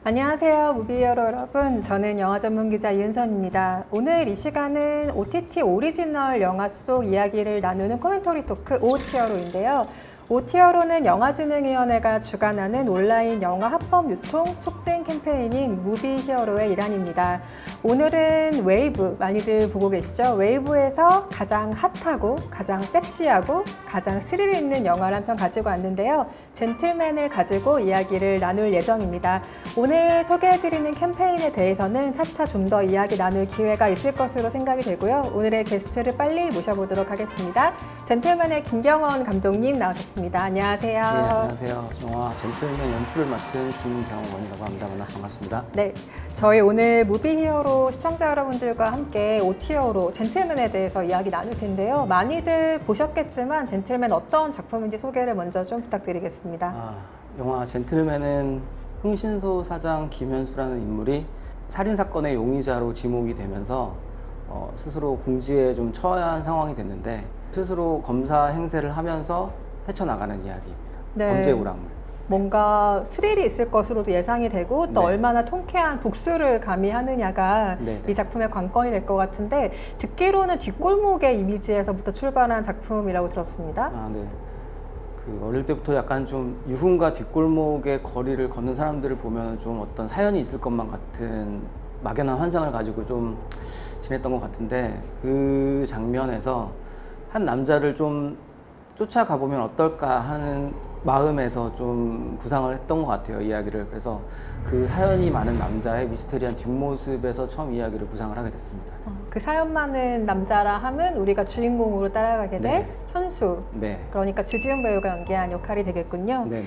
안녕하세요, 무비히어로 여러분. 저는 영화 전문 기자 이은선입니다. 오늘 이 시간은 OTT 오리지널 영화 속 이야기를 나누는 코멘터리 토크 OTRO인데요. OTRO는 영화진흥위원회가 주관하는 온라인 영화 합법 유통 촉진 캠페인인 무비히어로의 일환입니다. 오늘은 웨이브, 많이들 보고 계시죠? 웨이브에서 가장 핫하고 가장 섹시하고 가장 스릴 있는 영화를 한 편 가지고 왔는데요. 젠틀맨을 가지고 이야기를 나눌 예정입니다. 오늘 소개해드리는 캠페인에 대해서는 차차 좀 더 이야기 나눌 기회가 있을 것으로 생각이 되고요. 오늘의 게스트를 빨리 모셔보도록 하겠습니다. 젠틀맨의 김경원 감독님 나오셨습니다. 안녕하세요. 네, 안녕하세요. 영화 젠틀맨 연출을 맡은 김경원이라고 합니다. 만나서 반갑습니다. 네, 저희 오늘 무비히어로 시청자 여러분들과 함께 OTRO 젠틀맨에 대해서 이야기 나눌 텐데요. 많이들 보셨겠지만 젠틀맨 어떤 작품인지 소개를 먼저 좀 부탁드리겠습니다. 영화 젠틀맨은 흥신소 사장 김현수라는 인물이 살인사건의 용의자로 지목이 되면서 스스로 궁지에 좀 처해야 한 상황이 됐는데 스스로 검사 행세를 하면서 헤쳐나가는 이야기입니다. 네. 범죄 오락물. 뭔가 스릴이 있을 것으로도 예상이 되고 또 네. 얼마나 통쾌한 복수를 가미하느냐가 네, 네. 이 작품의 관건이 될 것 같은데 듣기로는 뒷골목의 이미지에서부터 출발한 작품이라고 들었습니다. 네. 어릴 때부터 약간 좀 유흥가 뒷골목의 거리를 걷는 사람들을 보면 좀 어떤 사연이 있을 것만 같은 막연한 환상을 가지고 좀 지냈던 것 같은데 그 장면에서 한 남자를 좀 쫓아가 보면 어떨까 하는 마음에서 좀 구상을 했던 것 같아요, 이야기를. 그래서 그 사연이 많은 남자의 미스테리한 뒷모습에서 처음 이야기를 구상을 하게 됐습니다. 그 사연 많은 남자라 하면 우리가 주인공으로 따라가게 될 네. 현수. 네. 그러니까 주지훈 배우가 연기한 역할이 되겠군요. 네네.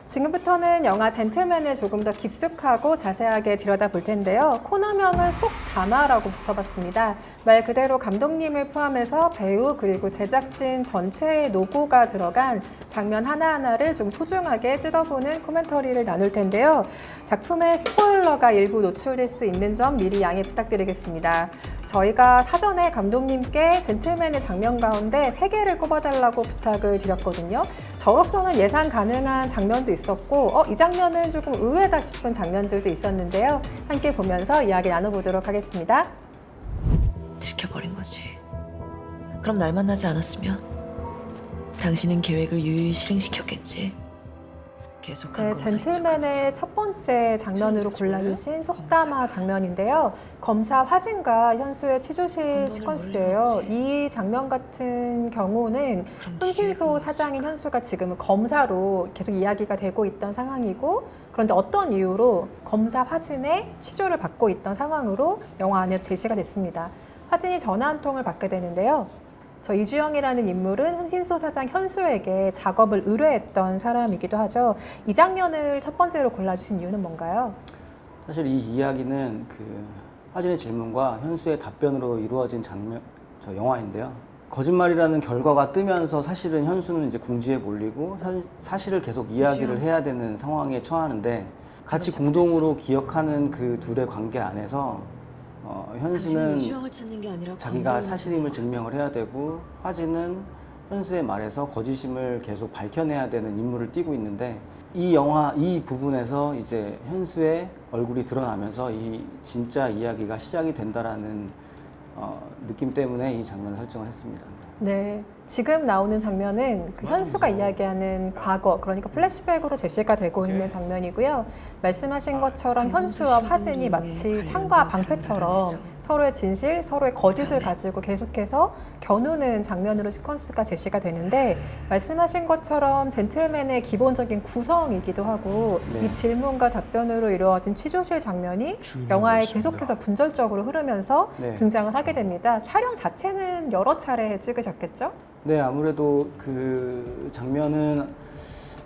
지금부터는 영화 젠틀맨을 조금 더 깊숙하고 자세하게 들여다볼 텐데요. 코너명은 속담화라고 붙여봤습니다. 말 그대로 감독님을 포함해서 배우 그리고 제작진 전체의 노고가 들어간 장면 하나하나를 좀 소중하게 뜯어보는 코멘터리를 나눌 텐데요. 작품의 스포일러가 일부 노출될 수 있는 점 미리 양해 부탁드리겠습니다. 저희가 사전에 감독님께 젠틀맨의 장면 가운데 3개를 꼽아달라고 부탁을 드렸거든요. 저로서는 예상 가능한 장면도 있었고 이 장면은 조금 의외다 싶은 장면들도 있었는데요. 함께 보면서 이야기 나눠보도록 하겠습니다. 들켜버린 거지. 그럼 날 만나지 않았으면 당신은 계획을 유유히 실행시켰겠지. 계속한 네, 젠틀맨의 첫 번째 장면으로 골라주신 속담화 장면인데요. 검사 화진과 현수의 취조실 시퀀스예요. 이 장면 같은 경우는 흥신소 사장인 현수가 지금은 검사로 계속 이야기가 되고 있던 상황이고, 그런데 어떤 이유로 검사 화진의 취조를 받고 있던 상황으로 영화 안에서 제시가 됐습니다. 화진이 전화 한 통을 받게 되는데요. 저 이주영이라는 인물은 흥신소 사장 현수에게 작업을 의뢰했던 사람이기도 하죠. 이 장면을 첫 번째로 골라주신 이유는 뭔가요? 사실 이 이야기는 화진의 질문과 현수의 답변으로 이루어진 영화인데요. 거짓말이라는 결과가 뜨면서 사실은 현수는 이제 궁지에 몰리고 사실을 계속 이야기를 해야 되는 상황에 처하는데 같이 공동으로 기억하는 그 둘의 관계 안에서 현수는 자기가 사실임을 증명을 해야 되고 화진은 현수의 말에서 거짓임을 계속 밝혀내야 되는 임무를 띠고 있는데 이 부분에서 이제 현수의 얼굴이 드러나면서 이 진짜 이야기가 시작이 된다라는 느낌 때문에 이 장면을 설정을 했습니다. 네, 지금 나오는 장면은 현수가 이야기하는 과거, 그러니까 플래시백으로 제시가 되고 있는 장면이고요. 말씀하신 것처럼 현수와 화진이 마치 창과 방패처럼 서로의 진실, 서로의 거짓을 가지고 계속해서 겨누는 장면으로 시퀀스가 제시가 되는데, 말씀하신 것처럼 젠틀맨의 기본적인 구성이기도 하고 이 질문과 답변으로 이루어진 취조실 장면이 영화에 계속해서 분절적으로 흐르면서 등장을 하게 됩니다. 촬영 자체는 여러 차례 찍으셨겠죠? 네, 아무래도 그 장면은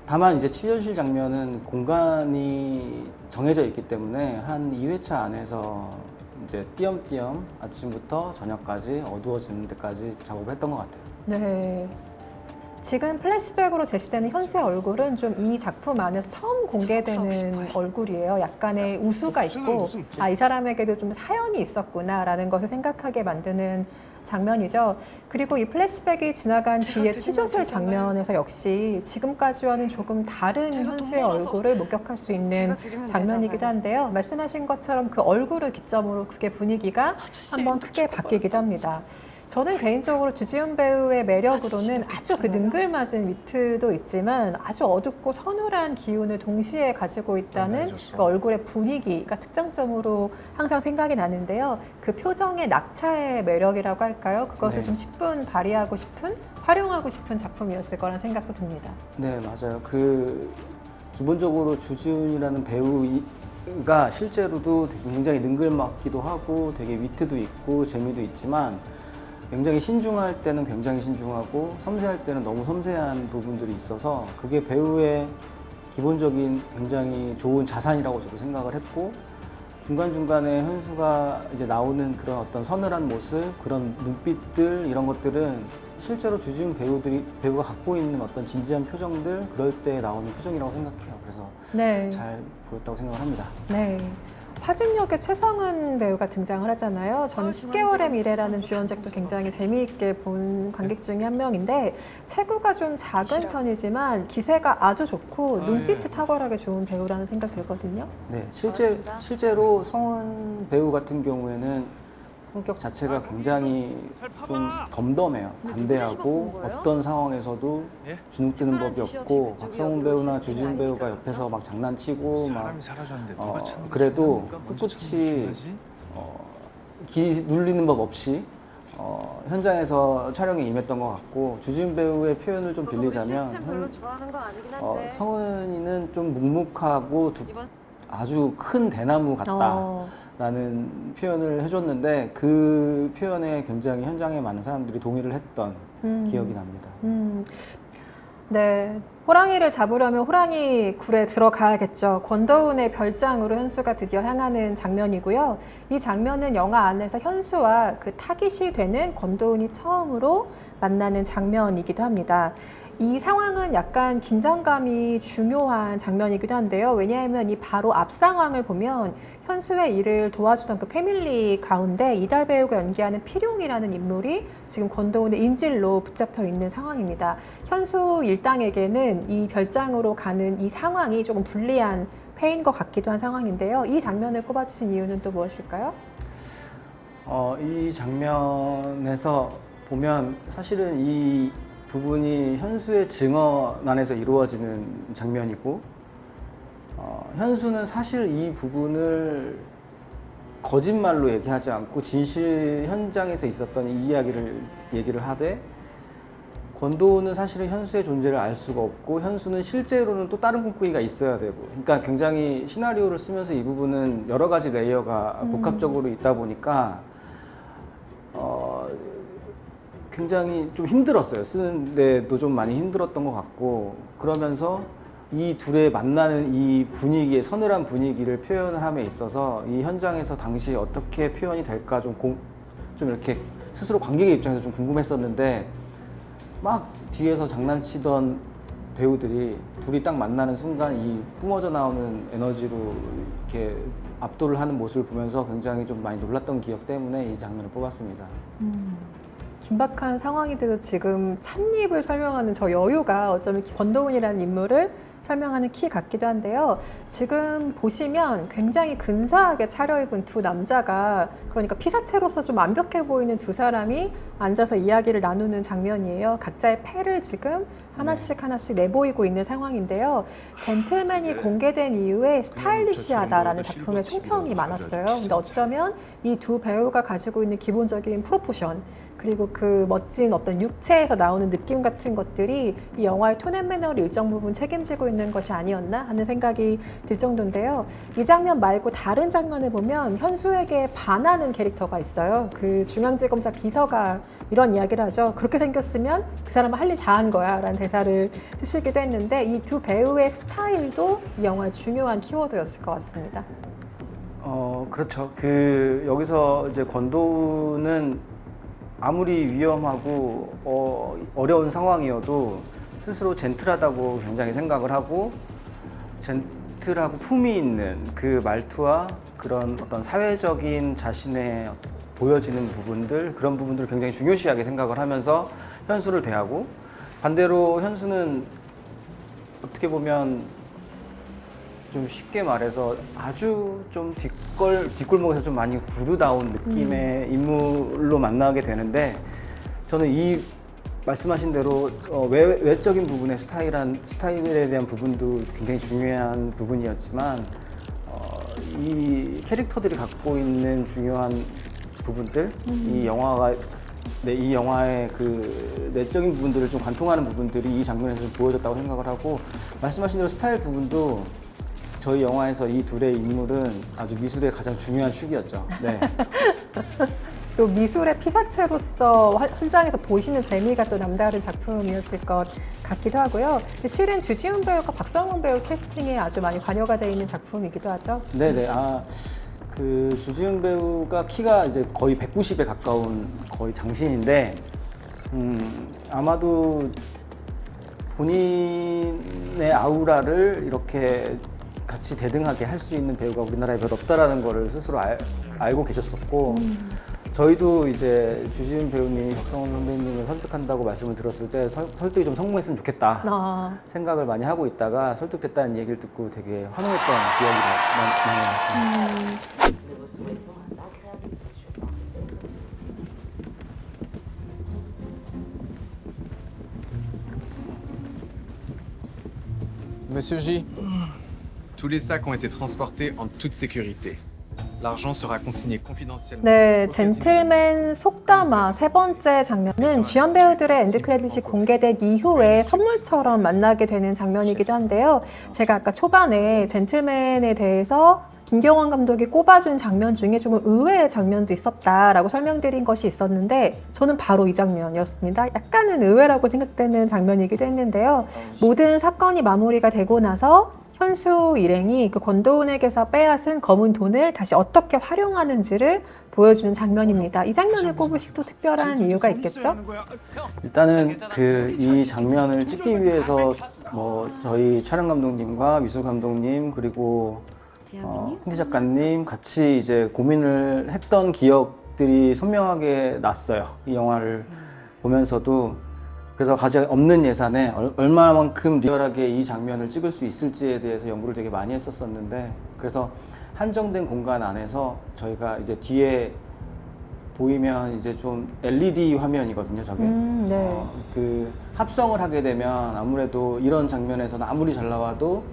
다만 이제 취조실 장면은 공간이 정해져 있기 때문에 한 2회차 안에서 이제 띄엄띄엄 아침부터 저녁까지 어두워지는 데까지 작업을 했던 것 같아요. 네. 지금 플래시백으로 제시되는 현수의 얼굴은 좀 이 작품 안에서 처음 공개되는 얼굴이에요. 약간의 우수가 있고, 아, 이 사람에게도 좀 사연이 있었구나라는 것을 생각하게 만드는 장면이죠. 그리고 이 플래시백이 지나간 뒤에 취조실 장면에서 역시 지금까지와는 조금 다른 현수의 얼굴을 목격할 수 있는 장면이기도 한데요. 말씀하신 것처럼 그 얼굴을 기점으로 그게 분위기가 한번 크게 바뀌기도 합니다. 저는 개인적으로 주지훈 배우의 매력으로는 아주 그 능글맞은 위트도 있지만 아주 어둡고 서늘한 기운을 동시에 가지고 있다는 그 얼굴의 분위기가 특장점으로 항상 생각이 나는데요. 그 표정의 낙차의 매력이라고 할까요? 그것을 네. 좀 10분 발휘하고 싶은, 활용하고 싶은 작품이었을 거란 생각도 듭니다. 네, 맞아요. 기본적으로 주지훈이라는 배우가 실제로도 굉장히 능글맞기도 하고 되게 위트도 있고 재미도 있지만 굉장히 신중할 때는 굉장히 신중하고 섬세할 때는 너무 섬세한 부분들이 있어서 그게 배우의 기본적인 굉장히 좋은 자산이라고 저도 생각을 했고, 중간중간에 현수가 이제 나오는 그런 어떤 서늘한 모습, 그런 눈빛들, 이런 것들은 실제로 주지훈 배우가 갖고 있는 어떤 진지한 표정들, 그럴 때 나오는 표정이라고 생각해요. 그래서 네. 잘 보였다고 생각을 합니다. 네. 화진역에 최성은 배우가 등장을 하잖아요. 저는 10개월의 미래라는 주연작도 굉장히 재미있게 본 관객 중에 한 명인데, 체구가 좀 작은 편이지만 기세가 아주 좋고 눈빛이 탁월하게 좋은 배우라는 생각 들거든요. 네, 실제로 성은 배우 같은 경우에는 성격 자체가 굉장히 좀 덤덤해요. 담대하고 어떤 상황에서도 주눅드는 법이 없고, 박성훈 배우나 주지훈 배우가 옆에서 막 장난치고 막 그래도 꿋꿋이 기 눌리는 법 없이 현장에서 촬영에 임했던 것 같고, 주지훈 배우의 표현을 좀 빌리자면 성은이는 좀 묵묵하고 아주 큰 대나무 같다라는 표현을 해줬는데, 그 표현에 굉장히 현장에 많은 사람들이 동의를 했던 기억이 납니다. 네, 호랑이를 잡으려면 호랑이 굴에 들어가야겠죠. 권도훈의 별장으로 현수가 드디어 향하는 장면이고요. 이 장면은 영화 안에서 현수와 그 타깃이 되는 권도훈이 처음으로 만나는 장면이기도 합니다. 이 상황은 약간 긴장감이 중요한 장면이기도 한데요. 왜냐하면 이 바로 앞 상황을 보면 현수의 일을 도와주던 그 패밀리 가운데 이달 배우가 연기하는 필용이라는 인물이 지금 권도훈의 인질로 붙잡혀 있는 상황입니다. 현수 일당에게는 이 별장으로 가는 이 상황이 조금 불리한 패인 것 같기도 한 상황인데요. 이 장면을 꼽아주신 이유는 또 무엇일까요? 이 장면에서 보면 사실은 이 부분이 현수의 증언 안에서 이루어지는 장면이고, 현수는 사실 이 부분을 거짓말로 얘기하지 않고 진실 현장에서 있었던 이 이야기를 얘기를 하되, 권도훈은 사실은 현수의 존재를 알 수가 없고, 현수는 실제로는 또 다른 꿈꾸기가 있어야 되고, 그러니까 굉장히 시나리오를 쓰면서 이 부분은 여러 가지 레이어가 복합적으로 있다 보니까 굉장히 좀 힘들었어요. 쓰는데도 좀 많이 힘들었던 것 같고, 그러면서 이 둘의 만나는 이 분위기의 서늘한 분위기를 표현을 함에 있어서 이 현장에서 당시 어떻게 표현이 될까 좀 이렇게 스스로 관객의 입장에서 좀 궁금했었는데, 막 뒤에서 장난치던 배우들이 둘이 딱 만나는 순간 이 뿜어져 나오는 에너지로 이렇게 압도를 하는 모습을 보면서 굉장히 좀 많이 놀랐던 기억 때문에 이 장면을 뽑았습니다. 긴박한 상황인데도 지금 찻잎을 설명하는 저 여유가 어쩌면 권도훈이라는 인물을 설명하는 키 같기도 한데요. 지금 보시면 굉장히 근사하게 차려입은 두 남자가, 그러니까 피사체로서 좀 완벽해 보이는 두 사람이 앉아서 이야기를 나누는 장면이에요. 각자의 패를 지금 하나씩 내보이고 있는 상황인데요. 젠틀맨이 공개된 이후에 스타일리시하다라는 작품의 총평이 많았어요. 근데 어쩌면 이 두 배우가 가지고 있는 기본적인 프로포션, 그리고 그 멋진 어떤 육체에서 나오는 느낌 같은 것들이 이 영화의 톤 앤 매너를 일정 부분 책임지고 있는 것이 아니었나 하는 생각이 들 정도인데요. 이 장면 말고 다른 장면을 보면 현수에게 반하는 캐릭터가 있어요. 그 중앙지검사 비서가 이런 이야기를 하죠. 그렇게 생겼으면 그 사람은 할 일 다 한 거야 라는 대사를 쓰시기도 했는데, 이 두 배우의 스타일도 이 영화의 중요한 키워드였을 것 같습니다. 그렇죠. 여기서 이제 권도훈은 아무리 위험하고 어려운 상황이어도 스스로 젠틀하다고 굉장히 생각을 하고 젠틀하고 품위 있는 그 말투와 그런 어떤 사회적인 자신의 보여지는 부분들 그런 부분들을 굉장히 중요시하게 생각을 하면서 현수를 대하고 반대로 현수는 어떻게 보면 좀 쉽게 말해서 아주 좀 뒷골목에서 좀 많이 구르다운 느낌의 인물로 만나게 되는데 저는 이 말씀하신 대로 외적인 부분의 스타일에 대한 부분도 굉장히 중요한 부분이었지만 이 캐릭터들이 갖고 있는 중요한 부분들 이 영화의 그 내적인 부분들을 좀 관통하는 부분들이 이 장면에서 좀 보여졌다고 생각을 하고 말씀하신 대로 스타일 부분도 저희 영화에서 이 둘의 인물은 아주 미술의 가장 중요한 축이었죠. 네. 또 미술의 피사체로서 현장에서 보시는 재미가 또 남다른 작품이었을 것 같기도 하고요. 실은 주지훈 배우가 박성훈 배우 캐스팅에 아주 많이 관여가 되어 있는 작품이기도 하죠. 네네. 그 주지훈 배우가 키가 이제 거의 190에 가까운 거의 장신인데 아마도 본인의 아우라를 이렇게 같이 대등하게 할 수 있는 배우가 우리나라에 몇 없다라는 거를 스스로 알고 계셨었고 저희도 이제 주지훈 배우님이 박성훈 선배님을 설득한다고 말씀을 들었을 때 설득이 좀 성공했으면 좋겠다 생각을 많이 하고 있다가 설득됐다는 얘기를 듣고 되게 환호했던 기억이 많이 나요. Monsieur J, tous les sacs ont été transportés en toute sécurité. L'argent sera consigné confidentiellement. 네, 젠틀맨 속담화 세 번째 장면은 주연 배우들의 엔드 크레딧이 공개된 이후에 선물처럼 만나게 되는 장면이기도 한데요. 제가 아까 초반에 젠틀맨에 대해서 김경원 감독이 꼽아준 장면 중에 좀 의외의 장면도 있었다라고 설명드린 것이 있었는데 저는 바로 이 장면이었습니다. 약간은 의외라고 생각되는 장면이기도 했는데요. 모든 사건이 마무리가 되고 나서 현수 일행이 그 권도훈에게서 빼앗은 검은 돈을 다시 어떻게 활용하는지를 보여주는 장면입니다. 이 장면을 꼽으시 또 특별한 이유가 있겠죠? 일단은 이 장면을 찍기 위해서 뭐 저희 촬영 감독님과 미술 감독님 그리고 홍디 작가님 같이 이제 고민을 했던 기억들이 선명하게 났어요. 이 영화를 보면서도 그래서 가장 없는 예산에 얼마만큼 리얼하게 이 장면을 찍을 수 있을지에 대해서 연구를 되게 많이 했었었는데 그래서 한정된 공간 안에서 저희가 이제 뒤에 보이면 이제 좀 LED 화면이거든요, 저게. 네. 그 합성을 하게 되면 아무래도 이런 장면에서는 아무리 잘 나와도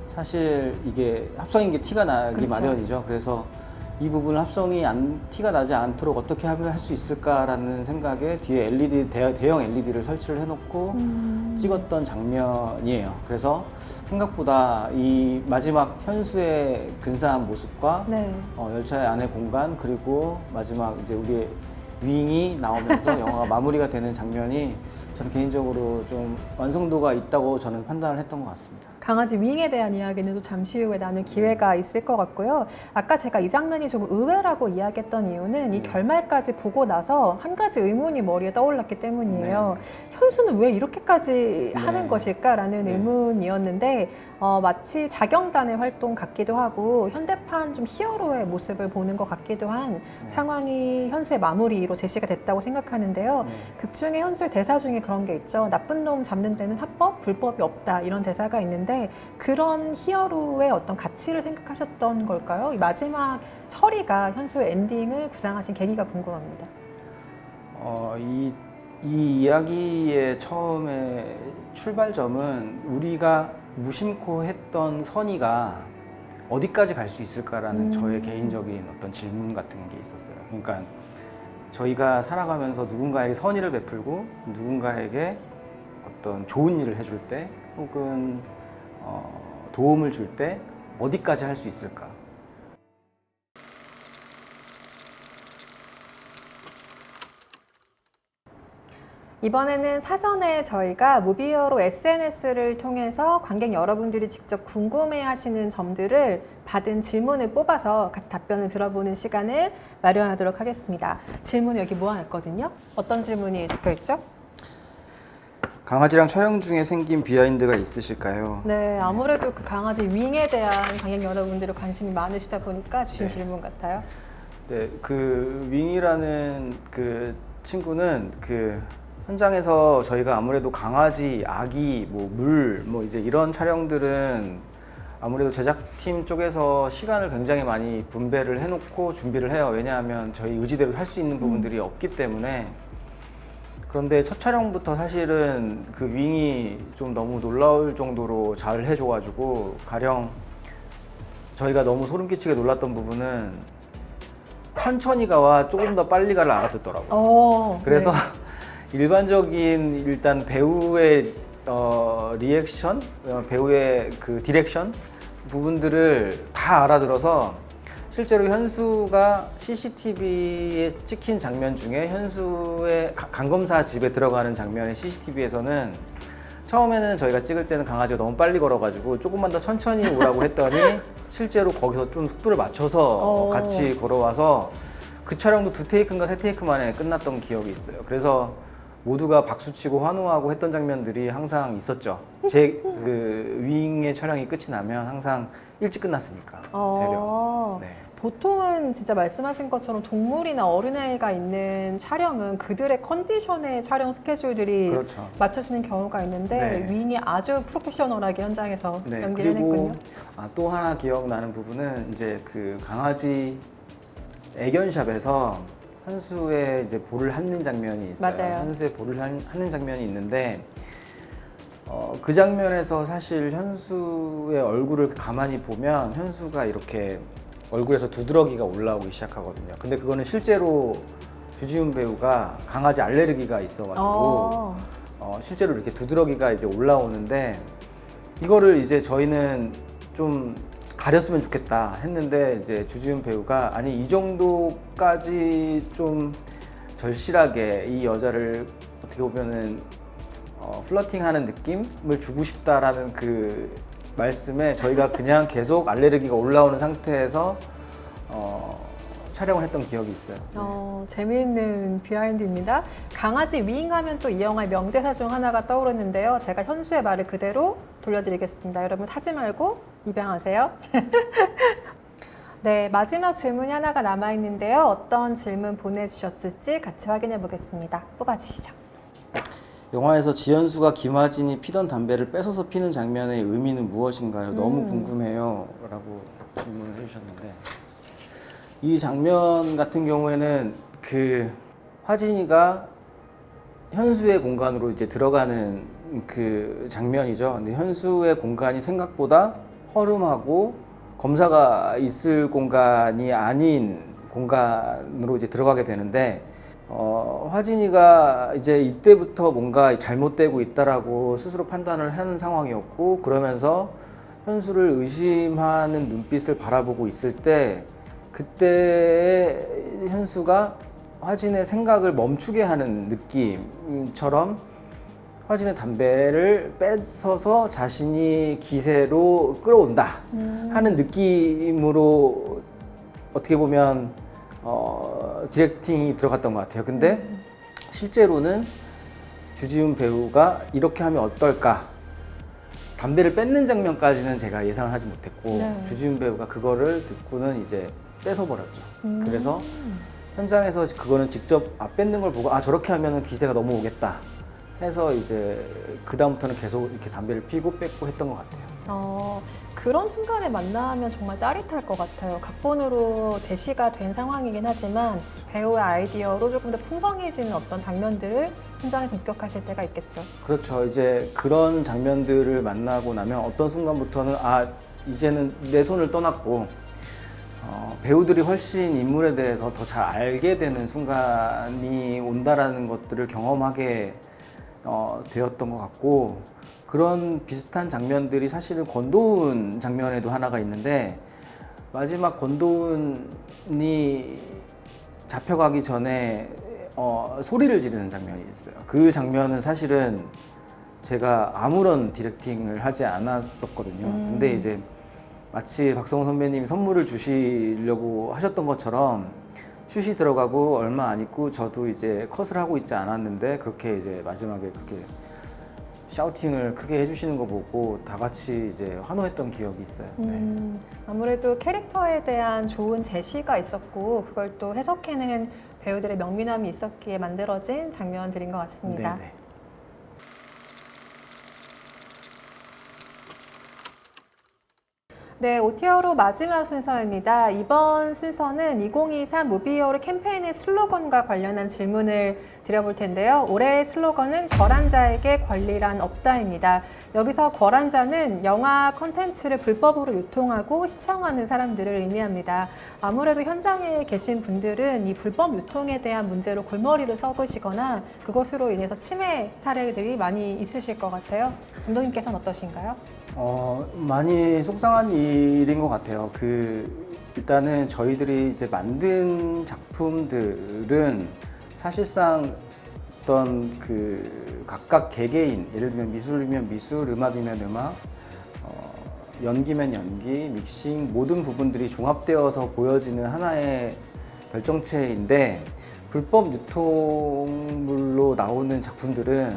사실 이게 합성인 게 티가 나기 그렇죠. 마련이죠. 그래서 이 부분을 합성이 티가 나지 않도록 어떻게 하면 할 수 있을까라는 생각에 뒤에 대형 LED를 설치를 해놓고 찍었던 장면이에요. 그래서 생각보다 이 마지막 현수의 근사한 모습과 네. 열차의 안의 공간 그리고 마지막 이제 우리의 윙이 나오면서 영화가 마무리가 되는 장면이 저는 개인적으로 좀 완성도가 있다고 저는 판단을 했던 것 같습니다. 강아지 윙에 대한 이야기는 또 잠시 후에 나눌 기회가 있을 것 같고요. 아까 제가 이 장면이 조금 의외라고 이야기했던 이유는 이 결말까지 보고 나서 한 가지 의문이 머리에 떠올랐기 때문이에요. 현수는 왜 이렇게까지 하는 것일까라는 의문이었는데 마치 자경단의 활동 같기도 하고 현대판 좀 히어로의 모습을 보는 것 같기도 한 상황이 현수의 마무리로 제시가 됐다고 생각하는데요. 극 중에 현수의 대사 중에 그런 게 있죠. 나쁜 놈 잡는 데는 합법, 불법이 없다 이런 대사가 있는데 그런 히어로의 어떤 가치를 생각하셨던 걸까요? 이 마지막 처리가 현수의 엔딩을 구상하신 계기가 궁금합니다. 이 이야기의 처음에 출발점은 우리가 무심코 했던 선의가 어디까지 갈 수 있을까라는 저의 개인적인 어떤 질문 같은 게 있었어요. 그러니까 저희가 살아가면서 누군가에게 선의를 베풀고 누군가에게 어떤 좋은 일을 해줄 때 혹은 도움을 줄 때 어디까지 할 수 있을까? 이번에는 사전에 저희가 무비히어로 SNS를 통해서 관객 여러분들이 직접 궁금해하시는 점들을 받은 질문을 뽑아서 같이 답변을 들어보는 시간을 마련하도록 하겠습니다. 질문 여기 모아놨거든요. 어떤 질문이 적혀있죠? 강아지랑 촬영 중에 생긴 비하인드가 있으실까요? 네, 아무래도 그 강아지 윙에 대한 관객 여러분들의 관심이 많으시다 보니까 주신 질문 같아요. 네, 그 윙이라는 그 친구는 그 현장에서 저희가 아무래도 강아지, 아기, 뭐 물, 뭐 이제 이런 촬영들은 아무래도 제작팀 쪽에서 시간을 굉장히 많이 분배를 해놓고 준비를 해요. 왜냐하면 저희 의지대로 할 수 있는 부분들이 없기 때문에. 그런데 첫 촬영부터 사실은 그 윙이 좀 너무 놀라울 정도로 잘 해줘가지고 가령 저희가 너무 소름 끼치게 놀랐던 부분은 천천히 가와 조금 더 빨리 가를 알아듣더라고요. 그래서 일반적인 일단 배우의 리액션, 배우의 그 디렉션 부분들을 다 알아들어서 실제로 현수가 CCTV에 찍힌 장면 중에 현수의 간검사 집에 들어가는 장면의 CCTV에서는 처음에는 저희가 찍을 때는 강아지가 너무 빨리 걸어가지고 조금만 더 천천히 오라고 했더니 실제로 거기서 좀 속도를 맞춰서 같이 걸어와서 그 촬영도 2테이크인가 3테이크 만에 끝났던 기억이 있어요. 그래서 모두가 박수치고 환호하고 했던 장면들이 항상 있었죠. 제 그 윙의 촬영이 끝이 나면 항상 일찍 끝났으니까 대략. 네. 보통은 진짜 말씀하신 것처럼 동물이나 어린아이가 있는 촬영은 그들의 컨디션의 촬영 스케줄들이 그렇죠. 맞춰지는 경우가 있는데 네. 윙이 아주 프로페셔널하게 현장에서 네, 연기를 그리고 했군요. 또 하나 기억나는 부분은 이제 그 강아지 애견샵에서 현수의 이제 볼을 핥는 장면이 있어요. 맞아요. 현수의 볼을 핥는 장면이 있는데 그 장면에서 사실 현수의 얼굴을 가만히 보면 현수가 이렇게 얼굴에서 두드러기가 올라오기 시작하거든요. 근데 그거는 실제로 주지훈 배우가 강아지 알레르기가 있어가지고 실제로 이렇게 두드러기가 이제 올라오는데 이거를 이제 저희는 좀 가렸으면 좋겠다 했는데 이제 주지훈 배우가 아니 이 정도까지 좀 절실하게 이 여자를 어떻게 보면은 플러팅하는 느낌을 주고 싶다라는 그 말씀에 저희가 그냥 계속 알레르기가 올라오는 상태에서 촬영을 했던 기억이 있어요. 재미있는 비하인드입니다. 강아지 윙하면 또 이 영화의 명대사 중 하나가 떠오르는데요. 제가 현수의 말을 그대로 돌려드리겠습니다. 여러분 사지 말고 입양하세요. 네, 마지막 질문이 하나가 남아있는데요. 어떤 질문 보내주셨을지 같이 확인해 보겠습니다. 뽑아주시죠. 영화에서 지현수가 김하진이 피던 담배를 뺏어서 피는 장면의 의미는 무엇인가요? 너무 궁금해요 라고 질문을 해주셨는데 이 장면 같은 경우에는 그 화진이가 현수의 공간으로 이제 들어가는 그 장면이죠. 근데 현수의 공간이 생각보다 허름하고 검사가 있을 공간이 아닌 공간으로 이제 들어가게 되는데 화진이가 이제 이때부터 뭔가 잘못되고 있다라고 스스로 판단을 하는 상황이었고 그러면서 현수를 의심하는 눈빛을 바라보고 있을 때 그때 현수가 화진의 생각을 멈추게 하는 느낌처럼 화진의 담배를 뺏어서 자신이 기세로 끌어온다 하는 느낌으로 어떻게 보면 디렉팅이 들어갔던 것 같아요. 근데 실제로는 주지훈 배우가 이렇게 하면 어떨까? 담배를 뺏는 장면까지는 제가 예상을 하지 못했고 네. 주지훈 배우가 그거를 듣고는 이제 뺏어버렸죠. 그래서 현장에서 그거는 직접 뺏는 걸 보고 저렇게 하면 기세가 너무 오겠다 해서 이제 그 다음부터는 계속 이렇게 담배를 피고 뺏고 했던 것 같아요. 그런 순간에 만나면 정말 짜릿할 것 같아요. 각본으로 제시가 된 상황이긴 하지만 배우의 아이디어로 조금 더 풍성해지는 어떤 장면들을 현장에서 목격하실 때가 있겠죠. 그렇죠. 이제 그런 장면들을 만나고 나면 어떤 순간부터는 이제는 내 손을 떠났고 배우들이 훨씬 인물에 대해서 더 잘 알게 되는 순간이 온다라는 것들을 경험하게 되었던 것 같고 그런 비슷한 장면들이 사실은 권도훈 장면에도 하나가 있는데 마지막 권도훈이 잡혀가기 전에 소리를 지르는 장면이 있어요. 그 장면은 사실은 제가 아무런 디렉팅을 하지 않았었거든요. 근데 이제 마치 박성호 선배님이 선물을 주시려고 하셨던 것처럼 슛이 들어가고 얼마 안 있고 저도 이제 컷을 하고 있지 않았는데 그렇게 이제 마지막에 그렇게 샤우팅을 크게 해주시는 거 보고 다 같이 이제 환호했던 기억이 있어요. 네. 아무래도 캐릭터에 대한 좋은 제시가 있었고 그걸 또 해석해내는 배우들의 명민함이 있었기에 만들어진 장면들인 것 같습니다. 네네. 네, 오티어로 마지막 순서입니다. 이번 순서는 2023 무비히어로 캠페인의 슬로건과 관련한 질문을 드려볼 텐데요. 올해의 슬로건은 궐한 자에게 권리란 없다입니다. 여기서 궐한 자는 영화 콘텐츠를 불법으로 유통하고 시청하는 사람들을 의미합니다. 아무래도 현장에 계신 분들은 이 불법 유통에 대한 문제로 골머리를 썩으시거나 그것으로 인해서 치매 사례들이 많이 있으실 것 같아요. 감독님께서는 어떠신가요? 많이 속상한 일인 것 같아요. 일단은 저희들이 이제 만든 작품들은 사실상 어떤 각각 개개인, 예를 들면 미술이면 미술, 음악이면 음악, 연기면 연기, 믹싱, 모든 부분들이 종합되어서 보여지는 하나의 결정체인데 불법 유통물로 나오는 작품들은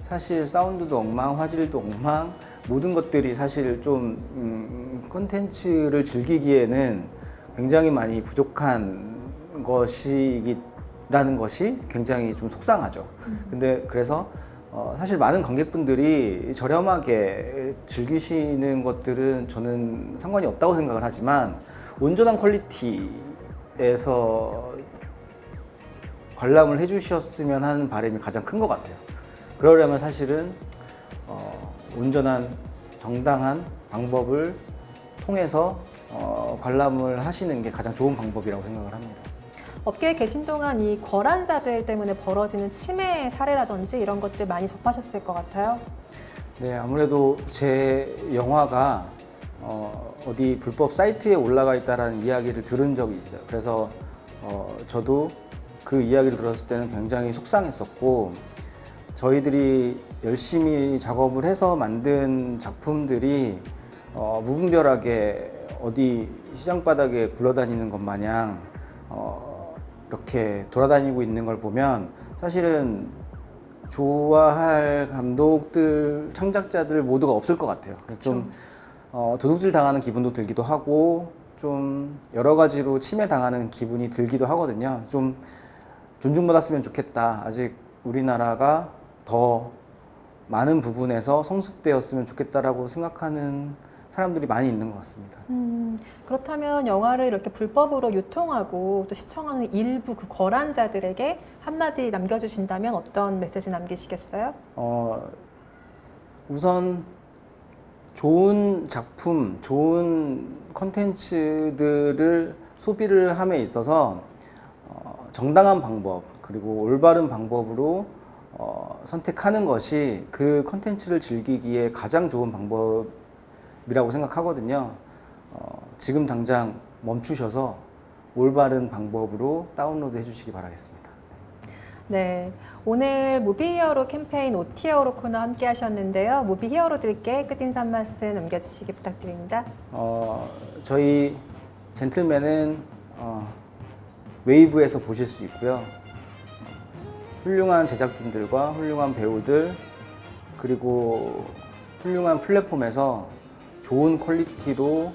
사실 사운드도 엉망, 화질도 엉망, 모든 것들이 사실 좀 콘텐츠를 즐기기에는 굉장히 많이 부족한 것이라는 것이 굉장히 좀 속상하죠. 근데 그래서 사실 많은 관객분들이 저렴하게 즐기시는 것들은 저는 상관이 없다고 생각을 하지만 온전한 퀄리티에서 관람을 해주셨으면 하는 바람이 가장 큰 것 같아요. 그러려면 사실은 온전한 정당한 방법을 통해서 관람을 하시는 게 가장 좋은 방법이라고 생각을 합니다. 업계에 계신 동안 이 궐한 자들 때문에 벌어지는 치매 사례라든지 이런 것들 많이 접하셨을 것 같아요. 네, 아무래도 제 영화가 어디 불법 사이트에 올라가 있다는 이야기를 들은 적이 있어요. 그래서 저도 그 이야기를 들었을 때는 굉장히 속상했었고 저희들이 열심히 작업을 해서 만든 작품들이 무분별하게 어디 시장바닥에 굴러다니는 것 마냥 이렇게 돌아다니고 있는 걸 보면 사실은 좋아할 감독들, 창작자들 모두가 없을 것 같아요. 좀 도둑질 당하는 기분도 들기도 하고 좀 여러 가지로 침해 당하는 기분이 들기도 하거든요. 좀 존중받았으면 좋겠다. 아직 우리나라가 더 많은 부분에서 성숙되었으면 좋겠다라고 생각하는 사람들이 많이 있는 것 같습니다. 그렇다면 영화를 이렇게 불법으로 유통하고 또 시청하는 일부 그 궐한 자들에게 한마디 남겨주신다면 어떤 메시지 남기시겠어요? 우선 좋은 작품, 좋은 컨텐츠들을 소비를 함에 있어서 정당한 방법 그리고 올바른 방법으로 선택하는 것이 그 컨텐츠를 즐기기에 가장 좋은 방법이라고 생각하거든요. 지금 당장 멈추셔서 올바른 방법으로 다운로드 해주시기 바라겠습니다. 네, 오늘 무비히어로 캠페인 오티어로 코너 함께 하셨는데요. 무비히어로들께 끝인사 한 말씀 남겨주시기 부탁드립니다. 저희 젠틀맨은 웨이브에서 보실 수 있고요. 훌륭한 제작진들과 훌륭한 배우들 그리고 훌륭한 플랫폼에서 좋은 퀄리티로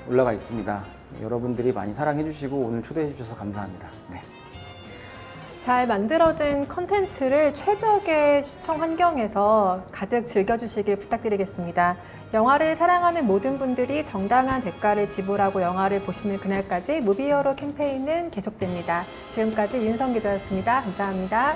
올라가 있습니다. 여러분들이 많이 사랑해 주시고 오늘 초대해 주셔서 감사합니다. 네. 잘 만들어진 컨텐츠를 최적의 시청 환경에서 가득 즐겨주시길 부탁드리겠습니다. 영화를 사랑하는 모든 분들이 정당한 대가를 지불하고 영화를 보시는 그날까지 무비히어로 캠페인은 계속됩니다. 지금까지 윤성 기자였습니다. 감사합니다.